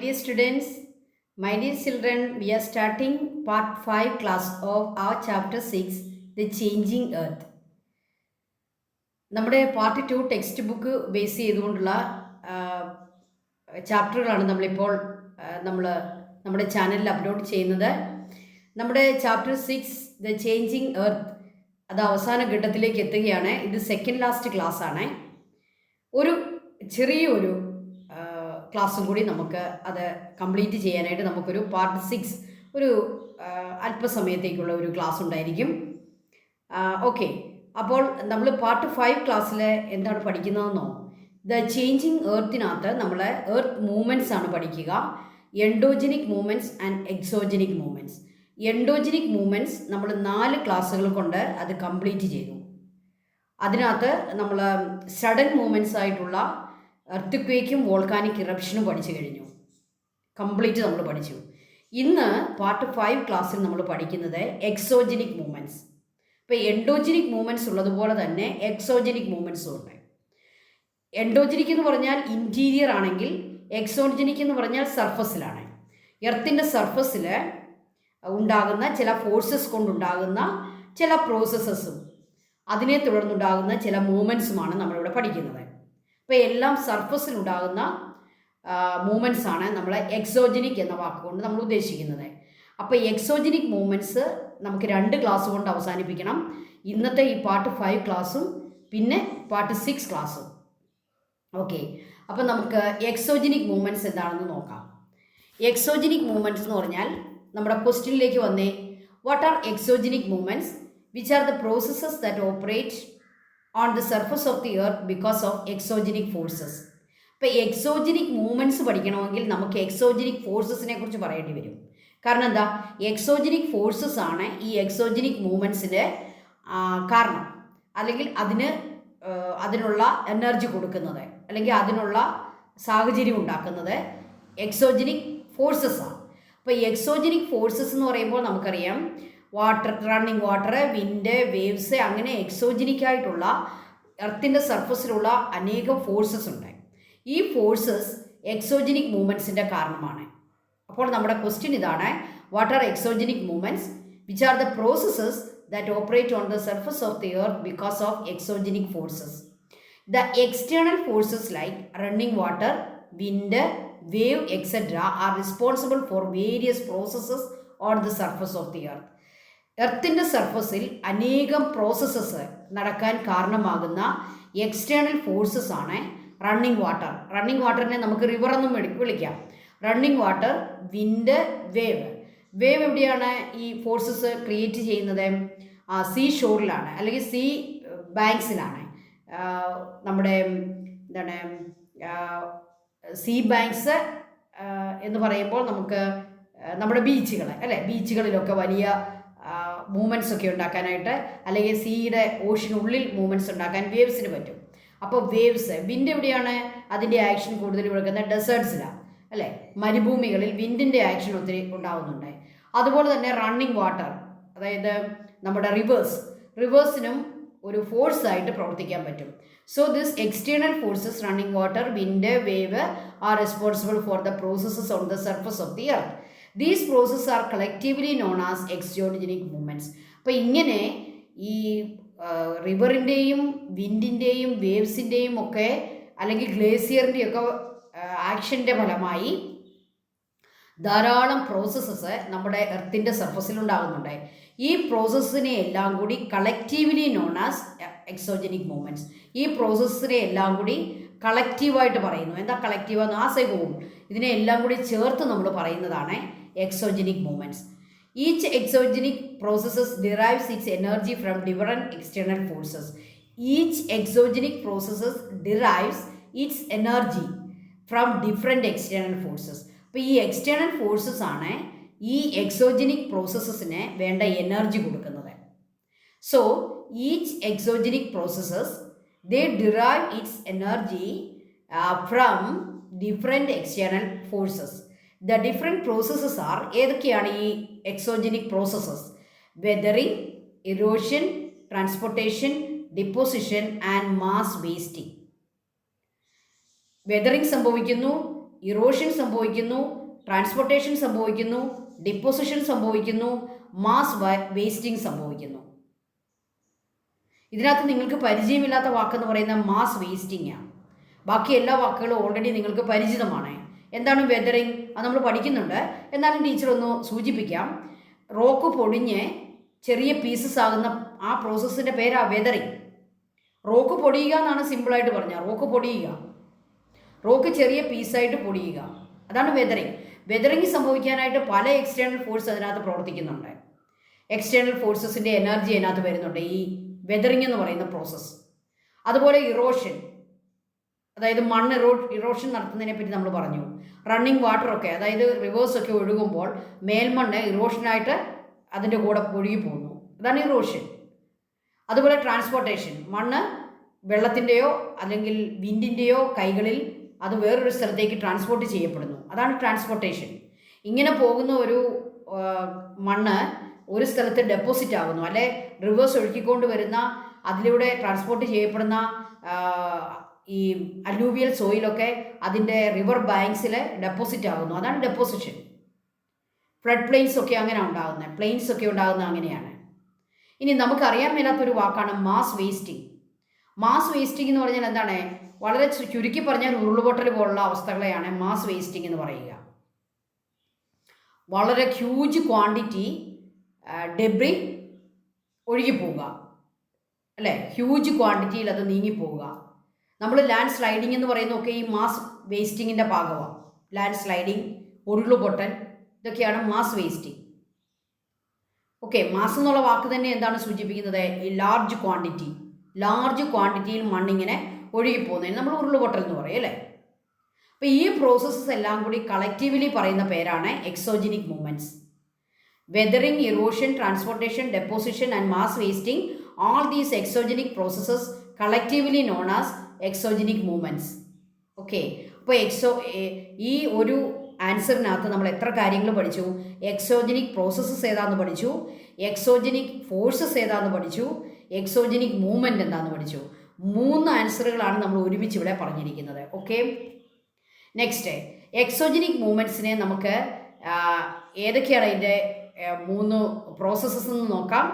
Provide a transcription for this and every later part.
Dear students, my dear children, we are starting part 5 class of our chapter 6, The Changing Earth. നമ്മുടെ part 2 text book base ചെയ്തുകൊണ്ടുള്ള ചാപ്റ്ററുകളാണ് നമ്മളിപ്പോൾ നമ്മൾ നമ്മുടെ ചാനലിൽ upload ചെയ്യുന്നത്. നമ്മുടെ ചാപ്റ്റർ 6 ദ ചേഞ്ചിങ് എർത്ത് അത് അവസാന ഘട്ടത്തിലേക്ക് എത്തുകയാണ്. ഇത് സെക്കൻഡ് ലാസ്റ്റ് ക്ലാസ് ആണ്. ഒരു ചെറിയൊരു ക്ലാസ്സും കൂടി നമുക്ക് അത് കംപ്ലീറ്റ് ചെയ്യാനായിട്ട് നമുക്കൊരു പാർട്ട് 6 ഒരു അല്പസമയത്തേക്കുള്ള ഒരു ക്ലാസ് ഉണ്ടായിരിക്കും. ഓക്കെ, അപ്പോൾ നമ്മൾ പാർട്ട് 5 ക്ലാസ്സിൽ എന്താണ് പഠിക്കുന്നതെന്നോ, ദ ചേഞ്ചിങ് എർത്തിനകത്ത് നമ്മൾ എർത്ത് മൂവ്മെൻറ്റ്സ് ആണ് പഠിക്കുക. Endogenic movements and exogenic movements. Endogenic movements നമ്മൾ 4 ക്ലാസ്സുകൾ കൊണ്ട് അത് കംപ്ലീറ്റ് ചെയ്തു. അതിനകത്ത് നമ്മൾ സഡൻ മൂവ്മെൻറ്റ്സ് ആയിട്ടുള്ള എർത്ത് വോൾക്കാനിക് ഇറപ്ഷനും പഠിച്ചു കഴിഞ്ഞു. കംപ്ലീറ്റ് നമ്മൾ പഠിച്ചു. ഇന്ന് പാർട്ട് 5 ക്ലാസ്സിൽ നമ്മൾ പഠിക്കുന്നത് എക്സോജനിക് മൂവ്മെൻറ്റ്സ്. ഇപ്പോൾ എൻഡോജനിക് മൂവ്മെൻറ്റ്സ് ഉള്ളതുപോലെ തന്നെ എക്സോജനിക് മൂവ്മെൻറ്റ്സും ഉണ്ട്. എൻഡോജനിക് എന്ന് പറഞ്ഞാൽ ഇൻറ്റീരിയർ ആണെങ്കിൽ, എക്സോജനിക് എന്ന് പറഞ്ഞാൽ സർഫസിലാണ്. എർത്തിൻ്റെ സർഫസിൽ ഉണ്ടാകുന്ന ചില ഫോഴ്സസ് കൊണ്ടുണ്ടാകുന്ന ചില പ്രോസസ്സസും അതിനെ തുടർന്നുണ്ടാകുന്ന ചില മൂവ്മെൻറ്റ്സുമാണ് നമ്മളിവിടെ പഠിക്കുന്നത്. അപ്പോൾ എല്ലാം സർഫസിലുണ്ടാകുന്ന മൂവ്മെൻറ്റ്സ് ആണ് നമ്മൾ എക്സോജനിക് എന്ന വാക്കുകൊണ്ട് നമ്മൾ ഉദ്ദേശിക്കുന്നത്. അപ്പോൾ എക്സോജനിക് മൂവ്മെൻറ്റ്സ് നമുക്ക് 2 ക്ലാസ് കൊണ്ട് അവസാനിപ്പിക്കണം. ഇന്നത്തെ ഈ പാർട്ട് 5 ക്ലാസ്സും പിന്നെ പാർട്ട് 6 ക്ലാസ്സും. ഓക്കെ, അപ്പോൾ നമുക്ക് എക്സോജനിക് മൂവ്മെൻറ്റ്സ് എന്താണെന്ന് നോക്കാം. എക്സോജനിക് മൂവ്മെൻറ്റ്സ് എന്ന് പറഞ്ഞാൽ നമ്മുടെ ക്വസ്റ്റ്യനിലേക്ക് വന്നേ. What are exogenic movements? Which are the processes that operate on the surface of the earth because of exogenic forces. ഇപ്പോൾ എക്സോജനിക് മൂവ്മെൻറ്റ്സ് പഠിക്കണമെങ്കിൽ നമുക്ക് എക്സോജനിക് ഫോഴ്സസിനെ കുറിച്ച് പറയേണ്ടി വരും. കാരണം എന്താ, എക്സോജനിക് ഫോഴ്സസ് ആണ് ഈ എക്സോജനിക് മൂവ്മെൻറ്റ്സിൻ്റെ കാരണം, അല്ലെങ്കിൽ അതിനുള്ള എനർജി കൊടുക്കുന്നത്, അല്ലെങ്കിൽ അതിനുള്ള സാഹചര്യം ഉണ്ടാക്കുന്നത് എക്സോജനിക് ഫോഴ്സസ് ആണ്. അപ്പോൾ എക്സോജനിക് ഫോഴ്സസ് എന്ന് പറയുമ്പോൾ നമുക്കറിയാം റണ്ണിങ് വാട്ടർ, വിൻഡ്, വേവ്സ്, അങ്ങനെ എക്സോജനിക്കായിട്ടുള്ള എർത്തിൻ്റെ സർഫസിലുള്ള അനേകം ഫോഴ്സസ് ഉണ്ട്. ഈ ഫോഴ്സസ് എക്സോജനിക് മൂവ്മെൻറ്റ്സിൻ്റെ കാരണമാണ്. അപ്പോൾ നമ്മുടെ ക്വസ്റ്റ്യൻ ഇതാണ്: what are exogenic movements? Which are the processes that operate on the surface of the earth because of exogenic forces? The external forces like running water, wind, wave etcetera are responsible for various processes on the surface of the earth. എർത്തിൻ്റെ സർഫസിൽ അനേകം processes നടക്കാൻ കാരണമാകുന്ന external forces ആണ് running water. Running വാട്ടറിനെ നമുക്ക് river എന്നും വിളിക്കാം. Running water, wind, wave. Wave എവിടെയാണ് ഈ ഫോഴ്സസ് ക്രിയേറ്റ് ചെയ്യുന്നത്? സീ ഷോറിലാണ്, അല്ലെങ്കിൽ സീ ബാങ്ക്സിലാണ്. നമ്മുടെ എന്താണ് സീ ബാങ്ക്സ് എന്ന് പറയുമ്പോൾ നമുക്ക് നമ്മുടെ ബീച്ചുകൾ, അല്ലേ, ബീച്ചുകളിലൊക്കെ വലിയ മൂവ്മെൻറ്റ്സ് ഒക്കെ ഉണ്ടാക്കാനായിട്ട്, അല്ലെങ്കിൽ സീയുടെ ഓഷ്യനുള്ളിൽ മൂവ്മെൻറ്റ്സ് ഉണ്ടാക്കാൻ വേവ്സിന് പറ്റും. അപ്പോൾ വേവ്സ്, വിൻഡ് എവിടെയാണ് അതിൻ്റെ ആക്ഷൻ കൂടുതൽ കൊടുക്കുന്നത്? ഡെസേർട്ട്സിലാണ്, അല്ലേ, മരുഭൂമികളിൽ വിൻഡിൻ്റെ ആക്ഷൻ ഒത്തിരി ഉണ്ടാകുന്നുണ്ട്. അതുപോലെ തന്നെ റണ്ണിങ് വാട്ടർ, അതായത് നമ്മുടെ റിവേഴ്സിനും ഒരു ഫോഴ്സായിട്ട് പ്രവർത്തിക്കാൻ പറ്റും. So this external forces, running water, wind, wave R responsible for the processes on the surface of the earth. These process R collectively known as exogenic movements. അപ്പോൾ ഇങ്ങനെ ഈ റിവറിൻ്റെയും വിൻഡിൻ്റെയും വേവ്സിൻ്റെയും ഒക്കെ, അല്ലെങ്കിൽ ഗ്ലേസിയറിൻ്റെയും ഒക്കെ ആക്ഷൻ്റെ ഫലമായി ധാരാളം പ്രോസസ്സസ് നമ്മുടെ എർത്തിൻ്റെ സർഫസിൽ ഉണ്ടാകുന്നുണ്ട്. ഈ പ്രോസസ്സിനെ എല്ലാം കൂടി collectively known as exogenic movements. ഈ പ്രോസസ്സിനെ എല്ലാം കൂടി കളക്റ്റീവായിട്ട് പറയുന്നു. എന്താ കളക്റ്റീവ്? ആസൈകവും ഇതിനെ എല്ലാം കൂടി ചേർത്ത് നമ്മൾ പറയുന്നതാണ് exogenic movements. Each exogenic processes derives it's energy from different external forces. Each exogenic processes derives it's energy from different external forces. അപ്പോൾ ഈ എക്സ്റ്റേണൽ ഫോഴ്സസ് ആണ് ഈ എക്സോജനിക് പ്രോസസ്സസിന് വേണ്ട എനർജി കൊടുക്കുന്നത്. So each exogenic processes they derive its energy from different external forces. The different processes are, ഏതൊക്കെയാണ് ഈ exogenic processes? Weathering, erosion, transportation, deposition and mass wasting. Weathering സംഭവിക്കുന്നു, erosion സംഭവിക്കുന്നു, transportation സംഭവിക്കുന്നു, deposition സംഭവിക്കുന്നു, mass wasting സംഭവിക്കുന്നു. ഇതിനകത്ത് നിങ്ങൾക്ക് പരിചയമില്ലാത്ത വാക്കെന്ന് പറയുന്ന മാസ് വേസ്റ്റിംഗ് ആണ്. ബാക്കി എല്ലാ വാക്കുകളും ഓൾറെഡി നിങ്ങൾക്ക് പരിചിതമാണ്. എന്താണ് വെതറിങ്? അത് നമ്മൾ പഠിക്കുന്നുണ്ട്. എന്നാലും ടീച്ചർ ഒന്ന് സൂചിപ്പിക്കാം. റോക്ക് പൊടിഞ്ഞ് ചെറിയ പീസസ് ആകുന്ന ആ പ്രോസസ്സിൻ്റെ പേരാണ് വെതറിങ്. റോക്ക് പൊടിയുക എന്നാണ് സിമ്പിളായിട്ട് പറഞ്ഞാൽ. റോക്ക് പൊടിയുക, റോക്ക് ചെറിയ പീസായിട്ട് പൊടിയുക, അതാണ് വെതറിങ്. വെതറിങ് സംഭവിക്കാനായിട്ട് പല എക്സ്റ്റേണൽ ഫോഴ്സ് അതിനകത്ത് പ്രവർത്തിക്കുന്നുണ്ട്. എക്സ്റ്റേണൽ ഫോഴ്സസിൻ്റെ എനർജി അതിനകത്ത് വരുന്നുണ്ട് ഈ വെതറിങ് എന്ന് പറയുന്ന പ്രോസസ്സ്. അതുപോലെ ഇറോഷൻ, അതായത് മണ്ണ് ഇറോഷൻ നടത്തുന്നതിനെ പറ്റി നമ്മൾ പറഞ്ഞു. റണ്ണിങ് വാട്ടറൊക്കെ, അതായത് റിവേഴ്സൊക്കെ ഒഴുകുമ്പോൾ മേൽമണ്ണ് ഇറോഷനായിട്ട് അതിൻ്റെ കൂടെ ഒഴുകി പോകുന്നു, അതാണ് ഇറോഷൻ. അതുപോലെ ട്രാൻസ്പോർട്ടേഷൻ, മണ്ണ് വെള്ളത്തിൻ്റെയോ അല്ലെങ്കിൽ വിൻഡിൻ്റെയോ കൈകളിൽ അത് വേറൊരു സ്ഥലത്തേക്ക് ട്രാൻസ്പോർട്ട് ചെയ്യപ്പെടുന്നു, അതാണ് ട്രാൻസ്പോർട്ടേഷൻ. ഇങ്ങനെ പോകുന്ന ഒരു മണ്ണ് ഒരു സ്ഥലത്ത് ഡെപ്പോസിറ്റ് ആകുന്നു, അല്ലെ റിവേഴ്സ് ഒഴുക്കിക്കൊണ്ട് വരുന്ന അതിലൂടെ ട്രാൻസ്പോർട്ട് ചെയ്യപ്പെടുന്ന ഈ അലൂവിയൽ സോയിലൊക്കെ അതിൻ്റെ റിവർ ബാങ്ക്സിൽ ഡെപ്പോസിറ്റ് ആകുന്നു, അതാണ് ഡെപ്പോസിഷൻ. ഫ്ലഡ് പ്ലെയിൻസ് ഒക്കെ അങ്ങനെ ഉണ്ടാകുന്നത്, പ്ലെയിൻസ് ഒക്കെ ഉണ്ടാകുന്നത് അങ്ങനെയാണ്. ഇനി നമുക്കറിയാൻ മേലാത്തൊരു വാക്കാണ് മാസ് വേസ്റ്റിംഗ്. മാസ് വേസ്റ്റിംഗ് എന്ന് പറഞ്ഞാൽ എന്താണ്? വളരെ ചുരുക്കി പറഞ്ഞാൽ ഉരുളുപൊട്ടൽ പോലുള്ള അവസ്ഥകളെയാണ് മാസ് വേസ്റ്റിംഗ് എന്ന് പറയുക. വളരെ ഹ്യൂജ് ക്വാണ്ടിറ്റി ഡെബ്രി ഒഴുകിപ്പോവുക, അല്ലേ? ഹ്യൂജ് ക്വാണ്ടിറ്റിയിൽ അത് നീങ്ങിപ്പോവുക. നമ്മൾ ലാൻഡ് സ്ലൈഡിങ് എന്ന് പറയുന്നതൊക്കെ ഈ മാസ് വേസ്റ്റിങ്ങിൻ്റെ ഭാഗമാണ്. ലാൻഡ് സ്ലൈഡിങ്, ഉരുളുപൊട്ടൽ, ഇതൊക്കെയാണ് മാസ് വേസ്റ്റിംഗ്. ഓക്കെ, മാസ് എന്നുള്ള വാക്ക് തന്നെ എന്താണ് സൂചിപ്പിക്കുന്നത്? ഈ ലാർജ് ക്വാണ്ടിറ്റി, ലാർജ് ക്വാണ്ടിറ്റിയിൽ മണ്ണിങ്ങനെ ഒഴുകിപ്പോകുന്നതിന് നമ്മൾ ഉരുളുപൊട്ടൽ എന്ന് പറയും, അല്ലേ? അപ്പോൾ ഈ പ്രോസസ്സസ് എല്ലാം കൂടി കളക്റ്റീവ്ലി പറയുന്ന പേരാണ് exogenic movements. Weathering, erosion, transportation, deposition and mass wasting, all these exogenic processes collectively known as exogenic movements. Okay, അപ്പോൾ ഈ ഒരു ആൻസറിനകത്ത് നമ്മൾ എത്ര കാര്യങ്ങൾ പഠിച്ചു? എക്സോജനിക് പ്രോസസ്സസ് ഏതാണെന്ന് പഠിച്ചു, എക്സോജനിക് ഫോഴ്സസ് ഏതാണെന്ന് പഠിച്ചു, എക്സോജനിക് മൂവ്മെൻറ്റ് എന്താണെന്ന് പഠിച്ചു. 3 ആൻസറുകളാണ് നമ്മൾ ഒരുമിച്ച് ഇവിടെ പറഞ്ഞിരിക്കുന്നത്. ഓക്കെ, നെക്സ്റ്റ് എക്സോജനിക് മൂവ്മെൻറ്റ്സിനെ നമുക്ക് ഏതൊക്കെയാണ് അതിൻ്റെ 3 പ്രോസസ്സസ് എന്ന് നോക്കാം.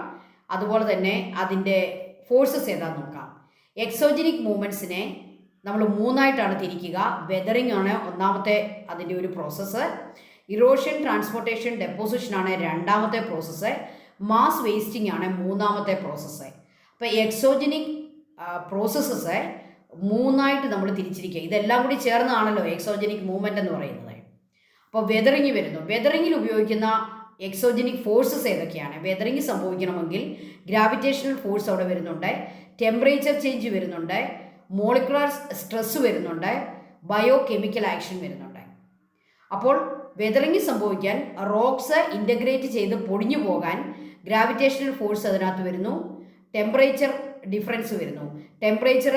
അതുപോലെ തന്നെ അതിൻ്റെ ഫോഴ്സസ് ഏതാണെന്ന് നോക്കാം. എക്സോജനിക് മൂവ്മെൻറ്റ്സിനെ നമ്മൾ 3ആയിട്ടാണ് തിരിക്കുക. വെതറിങ് ആണ് ഒന്നാമത്തെ അതിൻ്റെ ഒരു പ്രോസസ്സ്, ഇറോഷൻ, ട്രാൻസ്പോർട്ടേഷൻ, ഡെപ്പോസിഷൻ ആണ് രണ്ടാമത്തെ പ്രോസസ്സ്, മാസ് വേസ്റ്റിംഗ് ആണ് മൂന്നാമത്തെ പ്രോസസ്സ്. അപ്പോൾ എക്സോജനിക് പ്രോസസ്സസ് 3ആയിട്ട് നമ്മൾ തിരിച്ചിരിക്കുക. ഇതെല്ലാം കൂടി ചേർന്നാണല്ലോ എക്സോജനിക് മൂവ്മെൻറ്റ് എന്ന് പറയുന്നത്. അപ്പോൾ വെതറിങ് വരുന്നു. വെതറിങ്ങിൽ ഉപയോഗിക്കുന്ന എക്സോജനിക് ഫോഴ്സസ് ഏതൊക്കെയാണ്? വെതറിങ് സംഭവിക്കണമെങ്കിൽ ഗ്രാവിറ്റേഷണൽ ഫോഴ്സ് അവിടെ വരുന്നുണ്ട്, ടെമ്പറേച്ചർ ചേഞ്ച് വരുന്നുണ്ട്, മോളിക്കുലർ സ്ട്രെസ് വരുന്നുണ്ട്, ബയോ കെമിക്കൽ ആക്ഷൻ വരുന്നുണ്ട്. അപ്പോൾ വെതറിങ് സംഭവിക്കാൻ റോക്സ് ഇൻ്റഗ്രേറ്റ് ചെയ്ത് പൊടിഞ്ഞു പോകാൻ ഗ്രാവിറ്റേഷണൽ ഫോഴ്സ് അതിനകത്ത് വരുന്നു, ടെമ്പറേച്ചർ ഡിഫറൻസ് വരുന്നു. ടെമ്പറേച്ചർ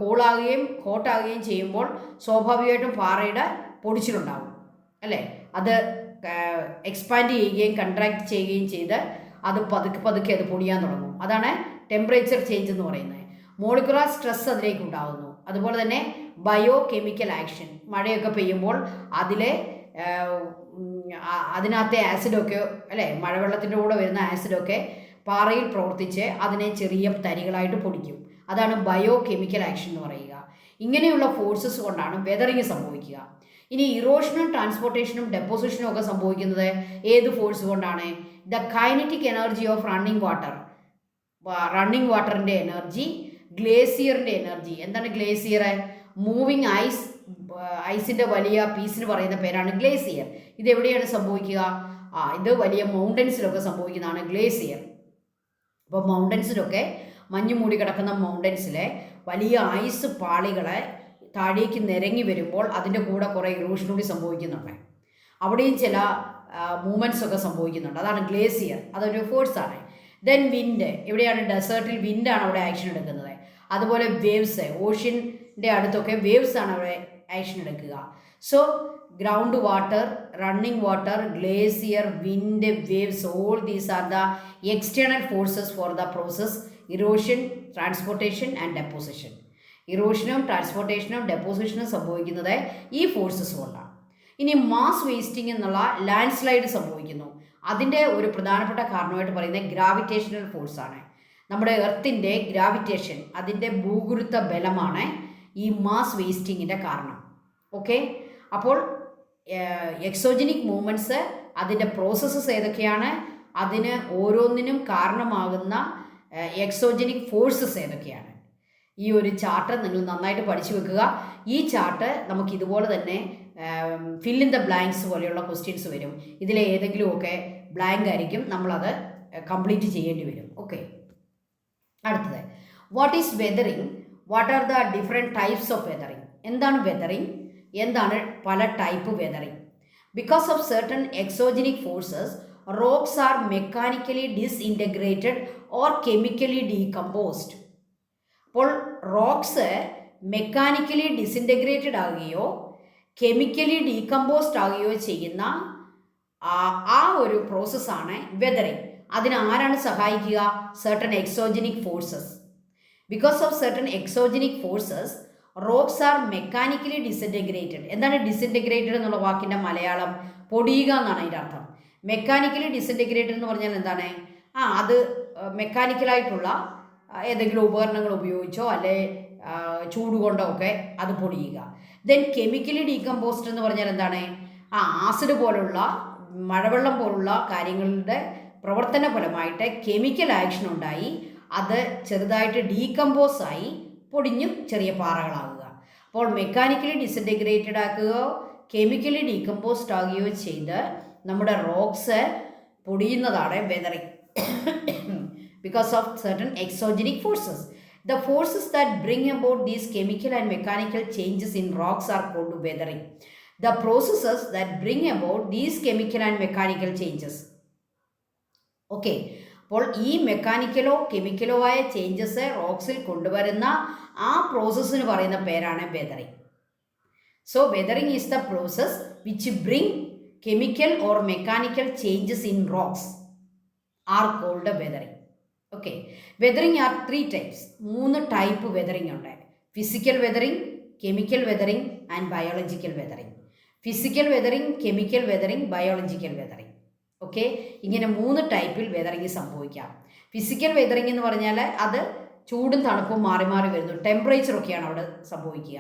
കൂളാകുകയും ഹോട്ടാകുകയും ചെയ്യുമ്പോൾ സ്വാഭാവികമായിട്ടും പാറയുടെ പൊടിച്ചിലുണ്ടാകും, അല്ലേ? അത് എക്സ്പാൻഡ് ചെയ്യുകയും കൺട്രാക്ട് ചെയ്യുകയും ചെയ്ത് അത് പതുക്കെ അത് പൊടിയാൻ തുടങ്ങും. അതാണ് ടെമ്പറേച്ചർ ചേഞ്ച് എന്ന് പറയുന്നത്. മോളിക്കുലർ സ്ട്രെസ് അതിലേക്ക് ഉണ്ടാകുന്നു. അതുപോലെ തന്നെ ബയോ കെമിക്കൽ ആക്ഷൻ, മഴയൊക്കെ പെയ്യുമ്പോൾ അതിനകത്തെ ആസിഡൊക്കെ, അല്ലേ, മഴവെള്ളത്തിൻ്റെ കൂടെ വരുന്ന ആസിഡൊക്കെ പാറയിൽ പ്രവർത്തിച്ച് അതിനെ ചെറിയ തരികളായിട്ട് പൊടിക്കും. അതാണ് ബയോ കെമിക്കൽ ആക്ഷൻ എന്ന് പറയുക. ഇങ്ങനെയുള്ള ഫോഴ്സസ് കൊണ്ടാണ് വെതറിങ് സംഭവിക്കുക. ഇനി ഇറോഷനും ട്രാൻസ്പോർട്ടേഷനും ഡെപ്പോസിഷനും ഒക്കെ സംഭവിക്കുന്നത് ഏത് ഫോഴ്സ് കൊണ്ടാണ്? The kinetic energy of running water, running വാട്ടറിൻ്റെ എനർജി, ഗ്ലേസിയറിൻ്റെ എനർജി. എന്താണ് ഗ്ലേസിയർ? മൂവിങ് ഐസിൻ്റെ വലിയ പീസിന് പറയുന്ന പേരാണ് ഗ്ലേസിയർ. ഇതെവിടെയാണ് സംഭവിക്കുക? ഇത് വലിയ മൗണ്ടൻസിലൊക്കെ സംഭവിക്കുന്നതാണ് ഗ്ലേസിയർ. അപ്പോൾ മൗണ്ടൻസിലൊക്കെ മഞ്ഞ് മൂടി കിടക്കുന്ന മൗണ്ടൻസിലെ വലിയ ഐസ് പാളികളെ താഴേക്ക് നിരങ്ങി വരുമ്പോൾ അതിൻ്റെ കൂടെ കുറേ ഇറോഷൻ കൂടി സംഭവിക്കുന്നുണ്ട്. അവിടെയും ചില മൂവ്മെൻറ്റ്സ് ഒക്കെ സംഭവിക്കുന്നുണ്ട്, അതാണ് ഗ്ലേസിയർ, അതൊരു ഫോഴ്സാണ്. ദെൻ വിൻഡ്, എവിടെയാണ്? ഡെസേർട്ടിൽ വിൻഡാണ് അവിടെ ആക്ഷൻ എടുക്കുന്നത്. അതുപോലെ വേവ്സ്, ഓഷ്യൻ്റെ അടുത്തൊക്കെ വേവ്സ് ആണ് അവിടെ ആക്ഷൻ എടുക്കുക. So ground water, running water, glacier, wind, waves, all these are the external forces for the process erosion, transportation and deposition. ഇറോഷനും ട്രാൻസ്പോർട്ടേഷനും ഡെപ്പോസിഷനും സംഭവിക്കുന്നത് ഈ ഫോഴ്സസ് കൊണ്ടാണ്. ഇനി മാസ് വേസ്റ്റിംഗ് എന്നുള്ള ലാൻഡ് സ്ലൈഡ് സംഭവിക്കുന്നു. അതിൻ്റെ ഒരു പ്രധാനപ്പെട്ട കാരണമായിട്ട് പറയുന്നത് ഗ്രാവിറ്റേഷണൽ ഫോഴ്സാണ്. നമ്മുടെ എർത്തിൻ്റെ ഗ്രാവിറ്റേഷൻ, അതിൻ്റെ ഭൂഗുരുത്വ ബലമാണ് ഈ മാസ് വേസ്റ്റിങ്ങിൻ്റെ കാരണം. ഓക്കെ, അപ്പോൾ എക്സോജനിക് മൂവ്മെൻറ്റ്സ്, അതിൻ്റെ പ്രോസസ്സസ് ഏതൊക്കെയാണ്, അതിന് ഓരോന്നിനും കാരണമാകുന്ന എക്സോജനിക് ഫോഴ്സസ് ഏതൊക്കെയാണ്. ഈ ഒരു ചാർട്ട് നിങ്ങൾ നന്നായിട്ട് പഠിച്ചു വെക്കുക. ഈ ചാർട്ട് നമുക്ക് ഇതുപോലെ തന്നെ ഫിൽ ഇൻ ദ ബ്ലാങ്ക്സ് പോലെയുള്ള ക്വസ്റ്റ്യൻസ് വരും. ഇതിലെ ഏതെങ്കിലുമൊക്കെ ബ്ലാങ്ക് ആയിരിക്കും, നമ്മളത് കംപ്ലീറ്റ് ചെയ്യേണ്ടി വരും. ഓക്കെ, അടുത്തത് what is weathering, what are the different types of weathering. എന്താണ് വെതറിങ്, എന്താണ് പല type weathering. Because of certain exogenic forces rocks are mechanically disintegrated or chemically decomposed. അപ്പോൾ റോക്സ് മെക്കാനിക്കലി ഡിസിൻറ്റഗ്രേറ്റഡ് ആകുകയോ കെമിക്കലി ഡീകമ്പോസ്ഡ് ആകുകയോ ചെയ്യുന്ന ആ ഒരു പ്രോസസ്സാണ് വെതറിങ്. അതിന് ആരാണ് സഹായിക്കുക? Certain exogenic forces. Because of certain exogenic forces rocks are mechanically disintegrated. എന്താണ് ഡിസിൻറ്റഗ്രേറ്റഡ് എന്നുള്ള വാക്കിൻ്റെ മലയാളം? പൊടിയുക എന്നാണ് അതിൻ്റെ അർത്ഥം. മെക്കാനിക്കലി ഡിസിൻറ്റഗ്രേറ്റഡ് എന്ന് പറഞ്ഞാൽ എന്താണ്? അത് മെക്കാനിക്കലായിട്ടുള്ള ഏതെങ്കിലും ഉപകരണങ്ങൾ ഉപയോഗിച്ചോ അല്ലെ ചൂടുകൊണ്ടോ ഒക്കെ അത് പൊടിയുക. ദെൻ കെമിക്കലി ഡീകമ്പോസ്ഡ് എന്ന് പറഞ്ഞാൽ എന്താണ്? ആസിഡ് പോലുള്ള, മഴവെള്ളം പോലുള്ള കാര്യങ്ങളുടെ പ്രവർത്തന ഫലമായിട്ട് കെമിക്കൽ ആക്ഷൻ ഉണ്ടായി അത് ചെറുതായിട്ട് ഡീകമ്പോസ് ആയി പൊടിഞ്ഞു ചെറിയ പാറകളാകുക. അപ്പോൾ മെക്കാനിക്കലി ഡിസിൻറ്റഗ്രേറ്റഡ് ആക്കുകയോ കെമിക്കലി ഡീകമ്പോസ്ഡ് ആകുകയോ ചെയ്ത് നമ്മുടെ റോക്സ് പൊടിയുന്നതാണ് weathering. Because of certain exogenic forces. The forces that bring about these chemical and mechanical changes in rocks are called weathering. The processes that bring about these chemical and mechanical changes. Okay. അപ്പോൾ ഈ മെക്കാനിക്കലോ കെമിക്കലോ ആയ changes റോക്സിൽ കൊണ്ടുവരുന്ന ആ പ്രോസസ്സിന് പറയുന്ന പേരാണ് weathering. So weathering is the process which bring chemical or mechanical changes in rocks are called weathering. Okay, weathering are 3 types. 3 type weathering ഉണ്ട്. Physical weathering, chemical weathering and biological weathering. Physical weathering, chemical weathering, biological weathering. Okay, ഇങ്ങനെ 3 ടൈപ്പിൽ weathering സംഭവിക്കാം. Physical weathering എന്ന് പറഞ്ഞാൽ അത് ചൂടും തണുപ്പും മാറി മാറി വരുന്നു, ടെമ്പറേച്ചറൊക്കെയാണ് അവിടെ സംഭവിക്കുക.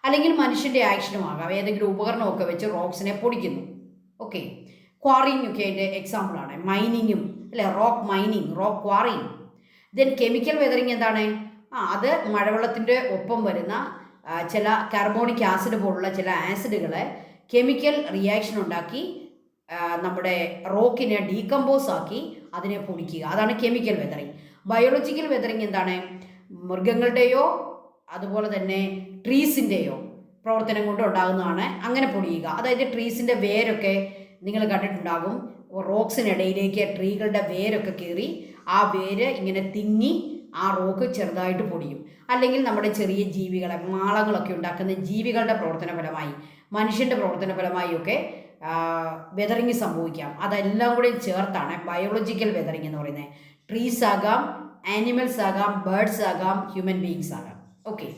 അല്ലെങ്കിൽ മനുഷ്യൻ്റെ ആക്ഷനും ആകാം, ഏതെങ്കിലും ഉപകരണമൊക്കെ വെച്ച് റോക്സിനെ പൊടിക്കുന്നു. ഓക്കെ, ക്വാറിങ് ഒക്കെ അതിൻ്റെ എക്സാമ്പിളാണ്. മൈനിങ്ങും അല്ലെ, rock mining, rock quarrying. Then chemical weathering എന്താണ്? അത് മഴവെള്ളത്തിൻ്റെ ഒപ്പം വരുന്ന ചില കാർബോണിക് ആസിഡ് പോലുള്ള ചില ആസിഡുകളെ കെമിക്കൽ റിയാക്ഷൻ ഉണ്ടാക്കി നമ്മുടെ റോക്കിനെ ഡീകമ്പോസ് ആക്കി അതിനെ പൊടിക്കുക. അതാണ് കെമിക്കൽ വെതറിങ്. ബയോളജിക്കൽ വെതറിങ് എന്താണ്? മൃഗങ്ങളുടെയോ അതുപോലെ തന്നെ ട്രീസിൻ്റെയോ പ്രവർത്തനം കൊണ്ട് ഉണ്ടാകുന്നതാണ് അങ്ങനെ പൊടിയുക. അതായത് ട്രീസിൻ്റെ വേരൊക്കെ നിങ്ങൾ കണ്ടിട്ടുണ്ടാകും, റോക്സിനിടയിലേക്ക് ട്രീകളുടെ വേരൊക്കെ കയറി ആ വേര് ഇങ്ങനെ തിങ്ങി ആ റോക്ക് ചെറുതായിട്ട് പൊടിയും. അല്ലെങ്കിൽ നമ്മുടെ ചെറിയ ജീവികളെ, മാളങ്ങളൊക്കെ ഉണ്ടാക്കുന്ന ജീവികളുടെ പ്രവർത്തന ഫലമായി, മനുഷ്യൻ്റെ പ്രവർത്തന ഫലമായി ഒക്കെ വെതറിങ് സംഭവിക്കാം. അതെല്ലാം കൂടി ചേർത്താണ് ബയോളജിക്കൽ വെതറിങ് എന്ന് പറയുന്നത്. ട്രീസ് ആകാം, ആനിമൽസ് ആകാം, ബേർഡ്സ് ആകാം, ഹ്യൂമൻ ബീയിങ്സ് ആകാം. ഓക്കെ,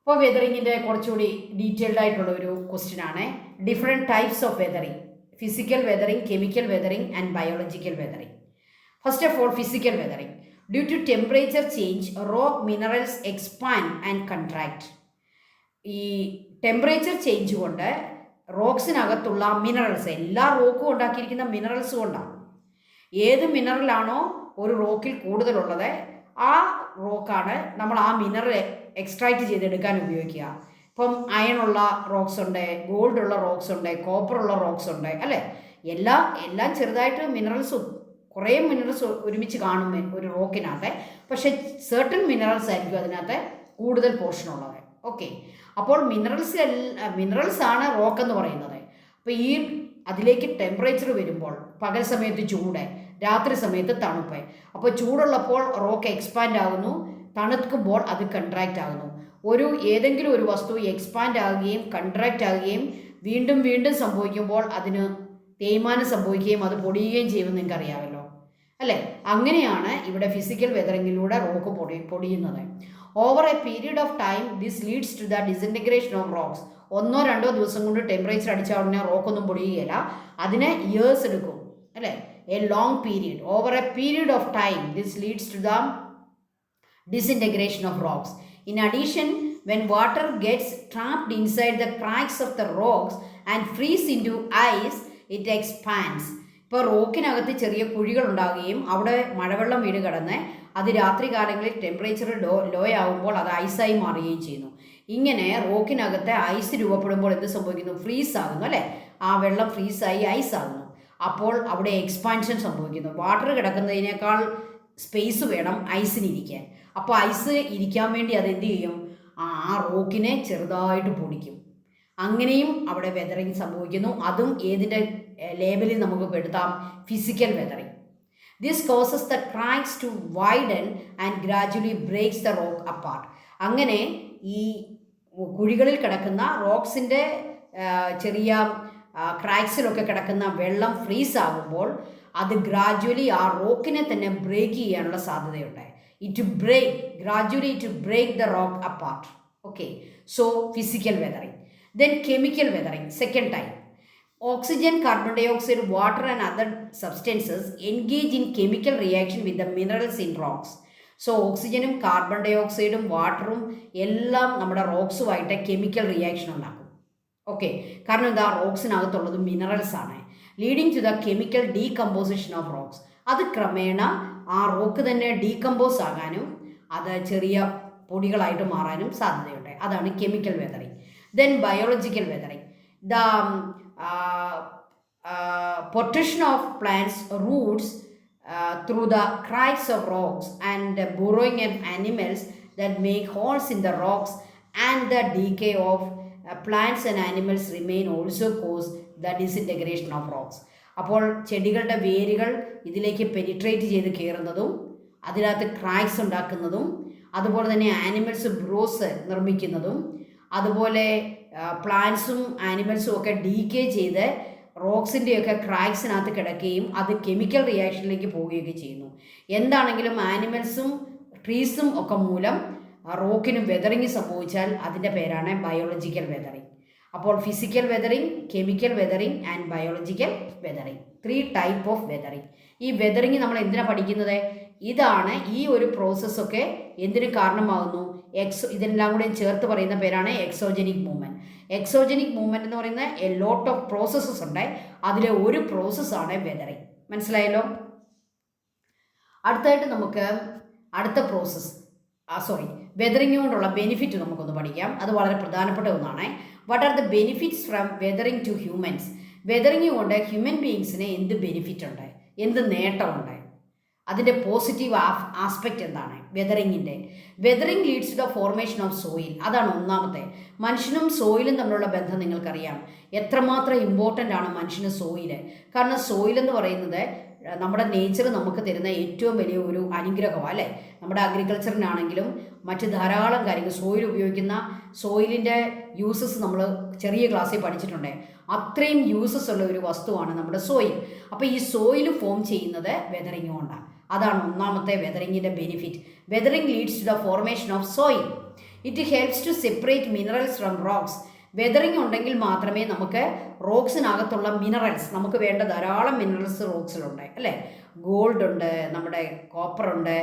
അപ്പോൾ വെതറിങ്ങിൻ്റെ കുറച്ചുകൂടി ഡീറ്റെയിൽഡ് ആയിട്ടുള്ള ഒരു ക്വസ്റ്റ്യൻ ആണ്. Different types of weathering: physical weathering, chemical weathering and biological weathering. First of all, physical weathering. Due to temperature change, rock minerals expand and contract. ഈ temperature change കൊണ്ട് റോക്സിനകത്തുള്ള minerals, എല്ലാ റോക്കും ഉണ്ടാക്കിയിരിക്കുന്ന minerals കൊണ്ടാണ്. ഏത് മിനറലാണോ ഒരു റോക്കിൽ കൂടുതലുള്ളത് ആ റോക്കാണ് നമ്മൾ ആ മിനറൽ എക്സ്ട്രാക്റ്റ് ചെയ്തെടുക്കാൻ ഉപയോഗിക്കുക. ഇപ്പം അയണുള്ള റോക്സ് ഉണ്ട്, ഗോൾഡ് ഉള്ള റോക്സ് ഉണ്ട്, കോപ്പറുള്ള റോക്സ് ഉണ്ട്, അല്ലേ? എല്ലാം ചെറുതായിട്ട് മിനറൽസ്, കുറേ മിനറൽസ് ഒരുമിച്ച് കാണും ഒരു റോക്കിനകത്ത്. പക്ഷേ സെർട്ടൺ മിനറൽസ് ആയിരിക്കും അതിനകത്ത് കൂടുതൽ പോർഷൻ ഉള്ളത്. ഓക്കെ, അപ്പോൾ മിനറൽസ് ആണ് റോക്ക് എന്ന് പറയുന്നത്. അപ്പോൾ ഈ അതിലേക്ക് ടെമ്പറേച്ചർ വരുമ്പോൾ പകൽ സമയത്ത് ചൂട്, രാത്രി സമയത്ത് തണുപ്പ്. അപ്പോൾ ചൂടുള്ളപ്പോൾ റോക്ക് എക്സ്പാൻഡ് ആകുന്നു, തണുക്കുമ്പോൾ അത് കൺട്രാക്റ്റ് ആകുന്നു. ഏതെങ്കിലും ഒരു വസ്തു എക്സ്പാൻഡ് ആകുകയും കൺട്രാക്റ്റ് ആകുകയും വീണ്ടും വീണ്ടും സംഭവിക്കുമ്പോൾ അതിന് തേയ്മാനം സംഭവിക്കുകയും അത് പൊടിയുകയും ചെയ്യുമെന്ന് നിങ്ങൾക്ക് അറിയാമല്ലോ, അല്ലേ? അങ്ങനെയാണ് ഇവിടെ ഫിസിക്കൽ വെതറിങ്ങിലൂടെ റോക്ക് പൊടിയുന്നത്. Over a period of time this leads to the disintegration of rocks. ഒന്നോ രണ്ടോ ദിവസം കൊണ്ട് ടെമ്പറേച്ചർ അടിച്ചാൽ ഉടനെ റോക്കൊന്നും പൊടിയുകയില്ല. അതിന് ഇയേഴ്സ് എടുക്കും, അല്ലേ? A long period, over a period of time this leads to the disintegration of rocks. In addition, when water gets trapped inside the cracks of the rocks and freeze into ice, it expands. ഇപ്പോൾ റോക്കിനകത്ത് ചെറിയ കുഴികൾ ഉണ്ടാവുകയും അവിടെ മഴവെള്ളം വീട് കിടന്ന് അത് രാത്രി കാലങ്ങളിൽ ടെമ്പറേച്ചർ ലോ ആകുമ്പോൾ അത് ഐസായി മാറുകയും ചെയ്യുന്നു. ഇങ്ങനെ റോക്കിനകത്ത് ഐസ് രൂപപ്പെടുമ്പോൾ എന്ത് സംഭവിക്കുന്നു? ഫ്രീസ് ആകുന്നു, അല്ലേ? ആ വെള്ളം ഫ്രീസായി ഐസ് ആകുന്നു. അപ്പോൾ അവിടെ എക്സ്പാൻഷൻ സംഭവിക്കുന്നു. വാട്ടർ കിടക്കുന്നതിനേക്കാൾ സ്പേസ് വേണം ഐസിനിരിക്കാൻ. അപ്പോൾ ഐസ് ഇരിക്കാൻ വേണ്ടി അത് എന്ത് ചെയ്യും? ആ റോക്കിനെ ചെറുതായിട്ട് പൊടിക്കും. അങ്ങനെയും അവിടെ വെതറിങ് സംഭവിക്കുന്നു. അതും ഏതിൻ്റെ ലേബലിൽ നമുക്ക് പെടുത്താം? Physical weathering. This causes the cracks to widen and gradually breaks the rock apart. അങ്ങനെ ഈ കുഴികളിൽ കിടക്കുന്ന റോക്സിൻ്റെ ചെറിയ ക്രാക്സിലൊക്കെ കിടക്കുന്ന വെള്ളം ഫ്രീസ് ആകുമ്പോൾ അത് ഗ്രാജുവലി ആ റോക്കിനെ തന്നെ ബ്രേക്ക് ചെയ്യാനുള്ള സാധ്യതയുണ്ട്. Gradually to break the rock apart. Okay, so physical weathering. Then chemical weathering, second type. Oxygen, carbon dioxide, water and other substances engage in chemical reaction with the minerals in rocks. So ഓക്സിജനും carbon ഡൈ ഓക്സൈഡും വാട്ടറും എല്ലാം നമ്മുടെ റോക്സുമായിട്ട് chemical reaction ഉണ്ടാക്കും. Okay, കാരണം എന്താ? റോക്സിനകത്തുള്ളത് മിനറൽസ് ആണ്. Leading to the chemical decomposition of rocks. അത് ക്രമേണ ആ റോക്ക് തന്നെ ഡീകമ്പോസ് ആകാനും അത് ചെറിയ പൊടികളായിട്ട് മാറാനും സാധ്യതയുണ്ട്. അതാണ് chemical weathering. Then biological weathering. The potential of plants Roots through the cracks of rocks and burrowing of animals that make holes in the rocks and the decay of plants and animals remain also cause the disintegration of rocks. അപ്പോൾ ചെടികളുടെ വേരുകൾ ഇതിലേക്ക് penetrate ചെയ്ത് കയറുന്നതും അതിനകത്ത് cracks ഉണ്ടാക്കുന്നതും അതുപോലെ തന്നെ animals bros നിർമ്മിക്കുന്നതും അതുപോലെ പ്ലാന്റ്സും ആനിമൽസും ഒക്കെ ഡീക്കേ ചെയ്ത് റോക്സിൻ്റെയൊക്കെ ക്രാക്സിനകത്ത് കിടക്കുകയും അത് കെമിക്കൽ റിയാക്ഷനിലേക്ക് പോവുകയൊക്കെ ചെയ്യുന്നു. എന്താണെങ്കിലും ആനിമൽസും ട്രീസും ഒക്കെ മൂലം റോക്കിന് വെതറിങ് സംഭവിച്ചാൽ അതിൻ്റെ പേരാണ് ബയോളജിക്കൽ വെതറിങ്. അപ്പോൾ physical weathering, chemical weathering and biological weathering, 3 type of weathering. ഈ വെതറിങ് നമ്മൾ എന്തിനാണ് പഠിക്കുന്നത്? ഇതാണ് ഈ ഒരു പ്രോസസ്സൊക്കെ എന്തിനു കാരണമാകുന്നു? ഇതെല്ലാം കൂടെ ചേർത്ത് പറയുന്ന പേരാണ് എക്സോജനിക് മൂവ്മെൻറ്റ്. എക്സോജനിക് മൂവ്മെൻറ്റ് എന്ന് പറയുന്ന എ ലോട്ട് ഓഫ് പ്രോസസ്സസ് ഉണ്ട്. അതിലെ ഒരു പ്രോസസ്സാണ് വെതറിങ്. മനസ്സിലായല്ലോ? അടുത്തായിട്ട് നമുക്ക് അടുത്ത പ്രോസസ്സ് വെതറിങ് കൊണ്ടുള്ള ബെനിഫിറ്റ് നമുക്കൊന്ന് പഠിക്കാം. അത് വളരെ പ്രധാനപ്പെട്ട ഒന്നാണ്. What are the benefits from weathering to humans? Weathering കൊണ്ട് ഹ്യൂമൻ ബീയിങ്സിന് എന്ത് ബെനിഫിറ്റ് ഉണ്ട്, എന്ത് നേട്ടമുണ്ട്, അതിൻ്റെ പോസിറ്റീവ് ആസ്പെക്റ്റ് എന്താണ് വെതറിങ്ങിൻ്റെ? Weathering leads to the formation of soil. അതാണ് ഒന്നാമത്തെ. മനുഷ്യനും സോയിലും തമ്മിലുള്ള ബന്ധം നിങ്ങൾക്കറിയാം. എത്രമാത്രം ഇമ്പോർട്ടൻ്റ് ആണ് മനുഷ്യന് സോയിൽ. കാരണം സോയിൽ എന്ന് പറയുന്നത് നമ്മുടെ നേച്ചർ നമുക്ക് തരുന്ന ഏറ്റവും വലിയ ഒരു അനുഗ്രഹമാണ്, അല്ലേ? നമ്മുടെ അഗ്രികൾച്ചറിനാണെങ്കിലും മറ്റ് ധാരാളം കാര്യങ്ങൾ സോയിൽ ഉപയോഗിക്കുന്ന സോയിലിൻ്റെ യൂസസ് നമ്മൾ ചെറിയ ക്ലാസ്സിൽ പഠിച്ചിട്ടുണ്ട്. അത്രയും യൂസസ് ഉള്ള ഒരു വസ്തുവാണ് നമ്മുടെ സോയിൽ. അപ്പോൾ ഈ സോയിൽ ഫോം ചെയ്യുന്നത് വെതറിങ് കൊണ്ടാണ്. അതാണ് ഒന്നാമത്തെ വെതറിങ്ങിൻ്റെ benefit. Weathering leads to the formation of soil. It helps to separate minerals from rocks. Weathering ഉണ്ടെങ്കിൽ മാത്രമേ നമുക്ക് റോക്സിനകത്തുള്ള മിനറൽസ്, നമുക്ക് വേണ്ട ധാരാളം മിനറൽസ് റോക്സിലുണ്ട്, അല്ലേ? ഗോൾഡ് ഉണ്ട്, നമ്മുടെ കോപ്പർ ഉണ്ട്,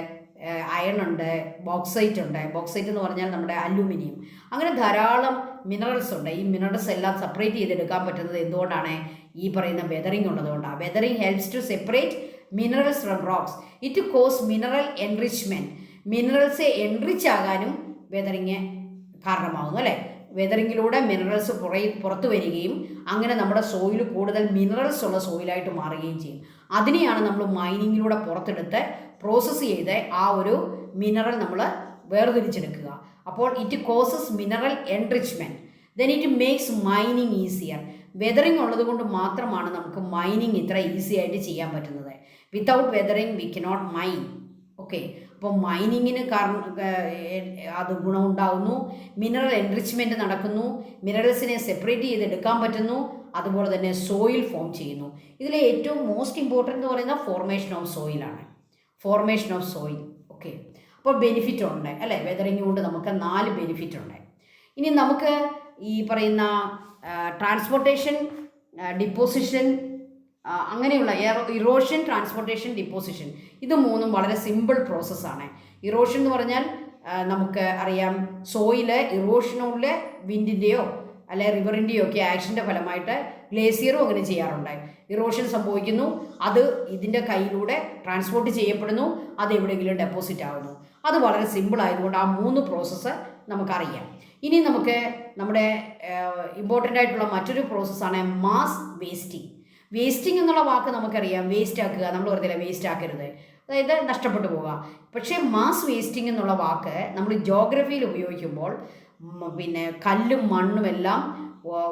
അയൺ ഉണ്ട്, ബോക്സൈറ്റ് ഉണ്ട്. ബോക്സൈറ്റ് എന്ന് പറഞ്ഞാൽ നമ്മുടെ അലൂമിനിയം. അങ്ങനെ ധാരാളം മിനറൽസ് ഉണ്ട്. ഈ മിനറൽസ് എല്ലാം സെപ്പറേറ്റ് ചെയ്തെടുക്കാൻ പറ്റുന്നത് എന്തുകൊണ്ടാണ്? ഈ പറയുന്ന വെതറിങ് ഉള്ളതുകൊണ്ടാണ്. Weathering helps to separate minerals from rocks. It causes mineral enrichment. Minerals enrich ആകാനും വെതറിങ് കാരണമാകുന്നു, അല്ലേ? വെതറിങ്ങിലൂടെ മിനറൽസ് പുറത്തു വരികയും അങ്ങനെ നമ്മുടെ സോയിൽ കൂടുതൽ മിനറൽസ് ഉള്ള സോയിലായിട്ട് മാറുകയും ചെയ്യും. അതിനെയാണ് നമ്മൾ മൈനിങ്ങിലൂടെ പുറത്തെടുത്ത് പ്രോസസ്സ് ചെയ്ത് ആ ഒരു മിനറൽ നമ്മൾ വേർതിരിച്ചെടുക്കുക. അപ്പോൾ it causes mineral enrichment. Then it makes mining easier. Weathering ഉള്ളത് കൊണ്ട് മാത്രമാണ് നമുക്ക് മൈനിങ് ഇത്ര ഈസി ആയിട്ട് ചെയ്യാൻ പറ്റുന്നത്. Without weathering we cannot mine. Okay, അപ്പോൾ മൈനിങ്ങിന് അത് ഗുണമുണ്ടാകുന്നു. മിനറൽ എൻറിച്ച്മെൻറ്റ് നടക്കുന്നു. മിനറൽസിനെ സെപ്പറേറ്റ് ചെയ്തെടുക്കാൻ പറ്റുന്നു. അതുപോലെ തന്നെ സോയിൽ ഫോം ചെയ്യുന്നു. ഇതിലെ ഏറ്റവും മോസ്റ്റ് ഇമ്പോർട്ടൻ്റ് എന്ന് പറയുന്നത് ഫോർമേഷൻ ഓഫ് സോയിലാണ്. Formation of soil. ഓക്കെ, അപ്പോൾ ബെനിഫിറ്റ് ഉണ്ട്, അല്ലേ? വെതറിങ് കൊണ്ട് നമുക്ക് 4 ബെനിഫിറ്റ് ഉണ്ട്. ഇനി നമുക്ക് ഈ പറയുന്ന ട്രാൻസ്പോർട്ടേഷൻ, ഡിപ്പോസിഷൻ, അങ്ങനെയുള്ള ഇറോഷൻ, ട്രാൻസ്പോർട്ടേഷൻ, ഡിപ്പോസിഷൻ, ഇത് മൂന്നും വളരെ സിമ്പിൾ പ്രോസസ്സാണ്. ഇറോഷൻ എന്ന് പറഞ്ഞാൽ നമുക്ക് അറിയാം, സോയില് ഇറോഷനുള്ള വിൻഡിൻ്റെയോ അല്ലെ റിവറിൻ്റെയോ ഒക്കെ ആക്ഷൻ്റെ ഫലമായിട്ട് ഗ്ലേസിയറും അങ്ങനെ ചെയ്യാറുണ്ട്. ഇറോഷൻ സംഭവിക്കുന്നു, അത് ഇതിൻ്റെ കയ്യിലൂടെ ട്രാൻസ്പോർട്ട് ചെയ്യപ്പെടുന്നു, അത് എവിടെയെങ്കിലും ഡെപ്പോസിറ്റ് ആകുന്നു. അത് വളരെ സിമ്പിൾ ആയതുകൊണ്ട് ആ 3 പ്രോസസ്സ് നമുക്കറിയാം. ഇനി നമുക്ക് നമ്മുടെ ഇമ്പോർട്ടൻ്റ് ആയിട്ടുള്ള മറ്റൊരു പ്രോസസ്സാണ് മാസ് വേസ്റ്റിംഗ്. വേസ്റ്റിംഗ് എന്നുള്ള വാക്ക് നമുക്കറിയാം, വേസ്റ്റ് ആക്കുക, നമ്മൾ പറഞ്ഞില്ല വേസ്റ്റ് ആക്കരുത്, അതായത് നഷ്ടപ്പെട്ടു പോവുക. പക്ഷേ മാസ് വേസ്റ്റിംഗ് എന്നുള്ള വാക്ക് നമ്മൾ ജോഗ്രഫിയിൽ ഉപയോഗിക്കുമ്പോൾ പിന്നെ കല്ലും മണ്ണും എല്ലാം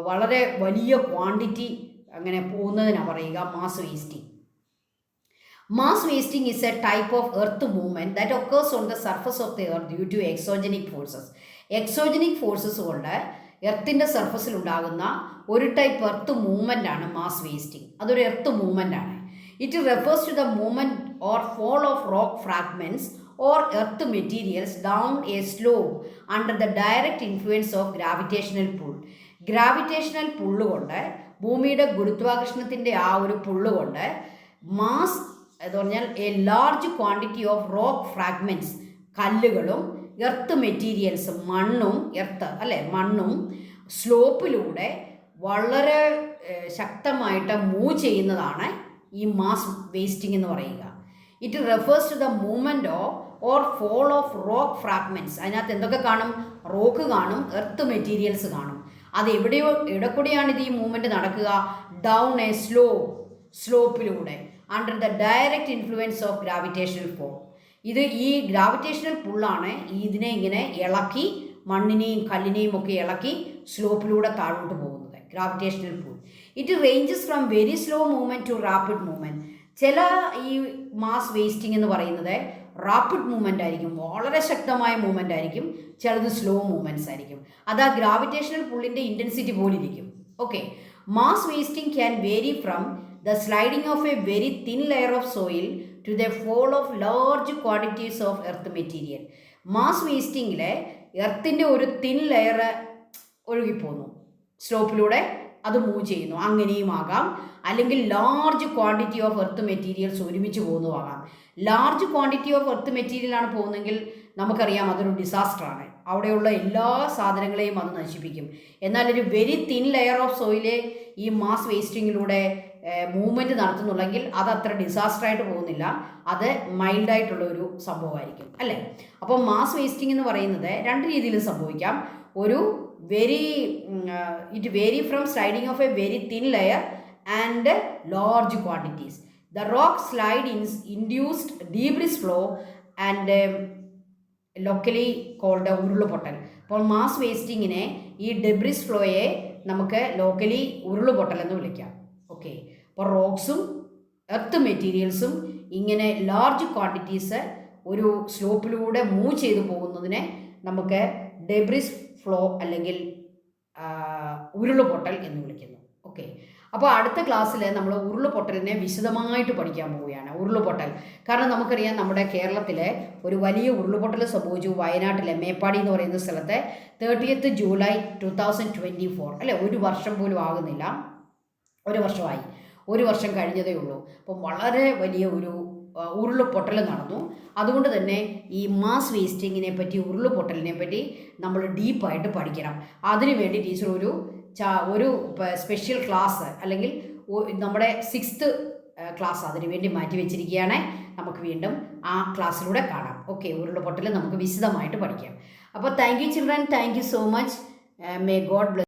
വളരെ വലിയ ക്വാണ്ടിറ്റി അങ്ങനെ പോകുന്നതിനാണ് പറയുക mass wasting. Mass wasting is a type of earth movement that occurs on the surface of the earth due to exogenic forces. Exogenic forces കൊണ്ട് എർത്തിൻ്റെ സർഫസിൽ ഉണ്ടാകുന്ന ഒരു ടൈപ്പ് എർത്ത് മൂവ്മെൻ്റ് ആണ് മാസ് വേസ്റ്റിംഗ്. അതൊരു എർത്ത് മൂവ്മെൻ്റ് ആണ്. It refers to the movement or fall of rock fragments or earth materials down a slope under the direct influence of gravitational pull. Gravitational pull കൊണ്ട്, ഭൂമിയുടെ ഗുരുത്വാകർഷണത്തിൻ്റെ ആ ഒരു പുള്ള് കൊണ്ട് mass എന്ന് പറഞ്ഞാൽ A large quantity of rock fragments, കല്ലുകളും earth മെറ്റീരിയൽസും, മണ്ണും, earth അല്ലേ, മണ്ണും സ്ലോപ്പിലൂടെ വളരെ ശക്തമായിട്ട് മൂവ് ചെയ്യുന്നതാണ് ഈ മാസ് വേസ്റ്റിംഗ് എന്ന് പറയുക. It refers to the movement of or fall of rock fragments. അതിനകത്ത് എന്തൊക്കെ കാണും? റോക്ക് കാണും, എർത്ത് മെറ്റീരിയൽസ് കാണും. അത് എവിടെ കൂടിയാണ് ഇത് ഈ മൂവ്മെൻറ്റ് നടക്കുക? ഡൗൺ എ സ്ലോപ്പിലൂടെ under the direct influence of gravitational force. ഇത് ഈ ഗ്രാവിറ്റേഷണൽ പുള്ളാണ് ഇതിനെ ഇങ്ങനെ ഇളക്കി, മണ്ണിനെയും കല്ലിനെയും ഒക്കെ ഇളക്കി സ്ലോപ്പിലൂടെ താഴോട്ട് പോകുന്നത്, gravitational pull. It ranges from very slow movement to rapid movement. ചില ഈ മാസ് വേസ്റ്റിംഗ് എന്ന് പറയുന്നത് റാപ്പിഡ് മൂവ്മെൻ്റ് ആയിരിക്കും, വളരെ ശക്തമായ മൂവ്മെൻ്റ് ആയിരിക്കും, ചിലത് സ്ലോ മൂവ്മെൻറ്റ്സ് ആയിരിക്കും. അത് ആ ഗ്രാവിറ്റേഷണൽ പുള്ളിൻ്റെ ഇൻറ്റൻസിറ്റി പോലിരിക്കും. Okay, mass wasting can vary from the sliding of a very thin layer of soil to the fall of large quantities of earth material. Mass വേസ്റ്റിങ്ങിൽ എർത്തിൻ്റെ ഒരു തിൻ ലെയർ ഒഴുകിപ്പോന്നു, സ്ലോപ്പിലൂടെ അത് move ചെയ്യുന്നു, അങ്ങനെയും ആകാം. അല്ലെങ്കിൽ large quantity of earth materials ഒരുമിച്ച് പോകുന്നതാകാം. Large quantity of earth മെറ്റീരിയലാണ് പോകുന്നതെങ്കിൽ നമുക്കറിയാം അതൊരു ഡിസാസ്റ്ററാണ്, അവിടെയുള്ള എല്ലാ സാധനങ്ങളെയും അത് നശിപ്പിക്കും. എന്നാൽ ഒരു വെരി തിൻ ലെയർ ഓഫ് സോയിലെ ഈ മാസ് വേസ്റ്റിങ്ങിലൂടെ മൂവ്മെൻറ്റ് നടത്തുന്നുണ്ടെങ്കിൽ അത് അത്ര ഡിസാസ്റ്ററായിട്ട് പോകുന്നില്ല, അത് മൈൽഡായിട്ടുള്ള ഒരു സംഭവമായിരിക്കും അല്ലേ. അപ്പോൾ മാസ് വേസ്റ്റിംഗ് എന്ന് പറയുന്നത് 2 രീതിയിലും സംഭവിക്കാം. ഒരു it vary from sliding of a very thin layer and large quantities. The rock slide induced debris flow and locally called ഉരുളുപൊട്ടൽ. അപ്പോൾ മാസ് വേസ്റ്റിങ്ങിനെ, ഈ ഡെബ്രിസ് ഫ്ലോയെ നമുക്ക് ലോക്കലി ഉരുളുപൊട്ടൽ എന്ന് വിളിക്കാം. ഓക്കെ, അപ്പോൾ റോക്സും എർത്ത് മെറ്റീരിയൽസും ഇങ്ങനെ ലാർജ് ക്വാണ്ടിറ്റീസ് ഒരു സ്ലോപ്പിലൂടെ മൂവ് ചെയ്തു പോകുന്നതിനെ നമുക്ക് ഡെബ്രിസ് ഫ്ലോ അല്ലെങ്കിൽ ഉരുളുപൊട്ടൽ എന്ന് വിളിക്കുന്നു. ഓക്കെ, അപ്പോൾ അടുത്ത ക്ലാസ്സിൽ നമ്മൾ ഉരുളുപൊട്ടലിനെ വിശദമായിട്ട് പഠിക്കാൻ പോവുകയാണ്. ഉരുളുപൊട്ടൽ, കാരണം നമുക്കറിയാം നമ്മുടെ കേരളത്തിൽ ഒരു വലിയ ഉരുളുപൊട്ടൽ സംഭവിച്ചു വയനാട്ടിലെ മേപ്പാടി എന്ന് പറയുന്ന സ്ഥലത്ത് 30th July 2024 അല്ലേ, 1 വർഷം പോലും ആകുന്നില്ല, 1 വർഷമായി, 1 വർഷം കഴിഞ്ഞതേ ഉള്ളൂ. അപ്പം വളരെ വലിയ ഒരു ഉരുളുപൊട്ടൽ നടന്നു. അതുകൊണ്ട് തന്നെ ഈ മാസ് വേസ്റ്റിങ്ങിനെ പറ്റി, ഉരുളുപൊട്ടലിനെ പറ്റി നമ്മൾ ഡീപ്പായിട്ട് പഠിക്കണം. അതിനുവേണ്ടി ടീച്ചർ ഒരു സ്പെഷ്യൽ ക്ലാസ് അല്ലെങ്കിൽ നമ്മുടെ 6th ക്ലാസ് അതിനു വേണ്ടി മാറ്റി വെച്ചിരിക്കുകയാണ്. നമുക്ക് വീണ്ടും ആ ക്ലാസ്സിലൂടെ കാണാം. ഓക്കെ, ഉരുളുപൊട്ടൽ നമുക്ക് വിശദമായിട്ട് പഠിക്കാം. അപ്പോൾ thank you children, thank you so much. May God bless.